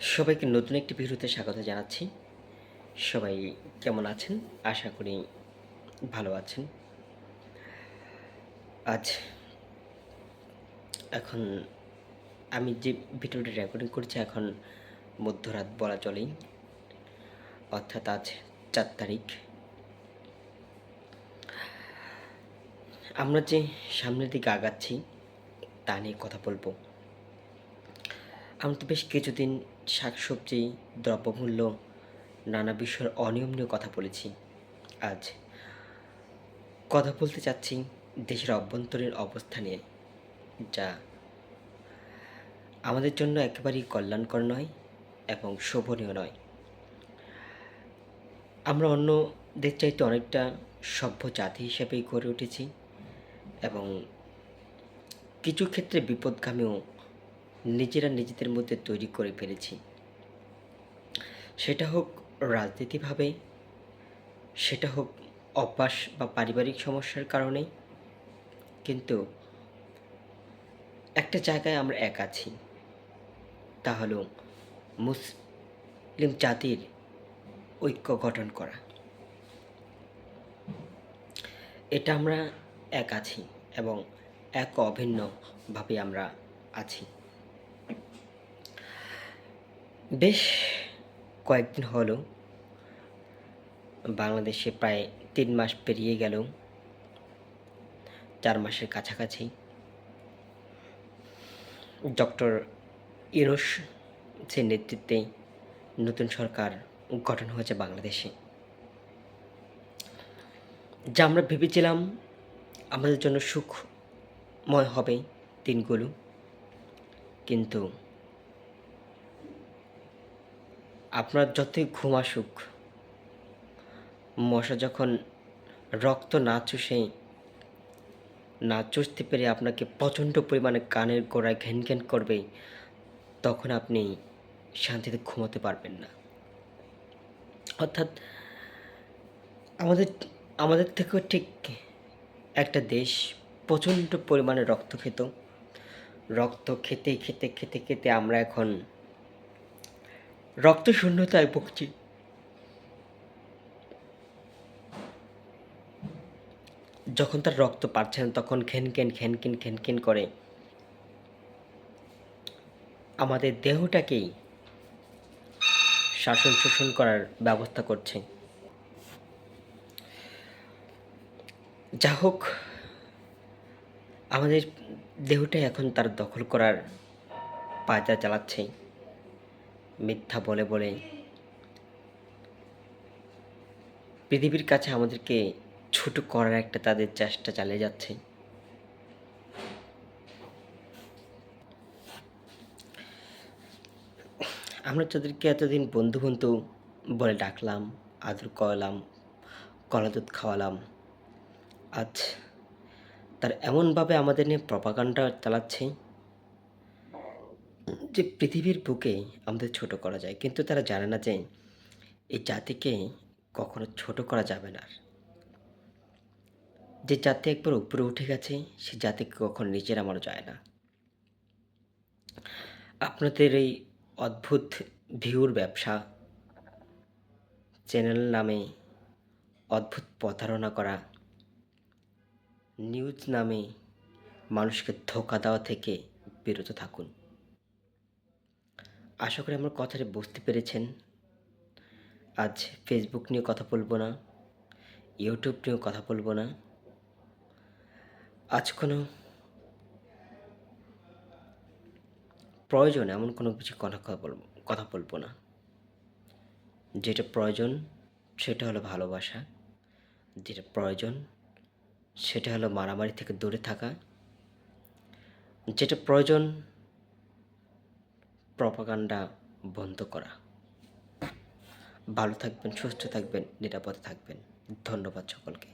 সবাইকে নতুন একটি ভিডিওতে স্বাগত জানাচ্ছি। সবাই কেমন আছেন? আশা করি ভালো আছেন। আজ এখন আমি যে ভিডিওটি রেকর্ডিং করছি এখন মধ্যরাত বলা চলেই, অর্থাৎ আজ ৪ তারিখ। আমরা যে সামনের দিকে আগাচ্ছি তা নিয়ে কথা বলবো। আমরা তো বেশ কিছুদিন শাকসবজি, দ্রব্যমূল্য, নানা বিষয়ের অনিয়ম নিয়ে কথা বলেছি। আজ কথা বলতে চাচ্ছি দেশের অভ্যন্তরীণ অবস্থা নিয়ে, যা আমাদের জন্য একেবারেই কল্যাণকর নয় এবং শোভনীয় নয়। আমরা অন্যদের চাইতে অনেকটা সভ্য জাতি হিসেবেই গড়ে উঠেছি এবং কিছু ক্ষেত্রে বিপদগামীও নিজেরা নিজেদের মধ্যে তৈরি করে ফেলেছি। সেটা হোক রাজনীতিভাবে, সেটা হোক অভ্যাস বা পারিবারিক সমস্যার কারণে, কিন্তু একটা জায়গায় আমরা এক আছি, তা হলো মুসলিম জাতির ঐক্য গঠন করা। এটা আমরা এক আছি এবং এক অভিন্নভাবে আমরা আছি। বেশ কয়েকদিন হলো বাংলাদেশে প্রায় ৩ মাস পেরিয়ে গেল, ৪ মাসের কাছাকাছি। ডক্টর ইউনূসের নেতৃত্বে নতুন সরকার গঠন হয়েছে বাংলাদেশে। যা আমরা ভেবেছিলাম আমাদের জন্য সুখময় হবে দিনগুলো, কিন্তু আপনার যতই ঘুম আসুক, মশা যখন রক্ত না চুষতে পেরে আপনাকে প্রচণ্ড পরিমাণে কানের গোড়ায় ঘ্যান ঘ্যান করবে, তখন আপনি শান্তিতে ঘুমোতে পারবেন না। অর্থাৎ আমাদের আমাদের থেকেও ঠিক একটা দেশ প্রচণ্ড পরিমাণে রক্ত খেত। রক্ত খেতে খেতে খেতে খেতে আমরা এখন রক্ত শূন্যতায় ভুগছি। যখন তার রক্ত পাচ্ছে না তখন ঘ্যান করে আমাদের দেহটাকেই শাসন শোষণ করার ব্যবস্থা করছে। যা হোক, আমাদের দেহটাই এখন তার দখল করার পায়তারা চালাচ্ছে মিথ্যা বলে বলে। পৃথিবীর কাছে আমাদেরকে ছোট করার একটা তাদের চেষ্টা চালিয়ে যাচ্ছে। আমরা তাদেরকে এতদিন বন্ধু বন্ধু বলে ডাকলাম, আদর করলাম, কলা দুধ খাওয়ালাম। আজ তার এমনভাবে আমাদের নিয়ে প্রপাগান্ডা চালাচ্ছে যে পৃথিবীর বুকে আমাদের ছোট করা যায়, কিন্তু তারা জানে না যে এই জাতিকে কখনো ছোট করা যাবে না। যে জাতি একবার উপরে উঠে গেছে সে জাতিকে কখনো নিচে নামানো যায় না। আপনাদের এই অদ্ভুত ভিউর ব্যবসা, চ্যানেল নামে অদ্ভুত প্রতারণা করা, নিউজ নামে মানুষকে ধোঁকা দেওয়া থেকে বিরত থাকুন। আশা করি আমার কথাটা বুঝতে পেরেছেন। আজ ফেসবুক নিয়ে কথা বলবো না, ইউটিউব নিয়েও কথা বলবো না। আজ কোনো প্রয়োজন এমন কোনো কিছু কথা বলবো না। যেটা প্রয়োজন সেটা হলো ভালোবাসা, যেটা প্রয়োজন সেটা হলো মারামারি থেকে দূরে থাকা, যেটা প্রয়োজন প্রপাগান্ডা বন্ধ করা। ভালো থাকবেন, সুস্থ থাকবেন, নিরাপদে থাকবেন। ধন্যবাদ সকলকে।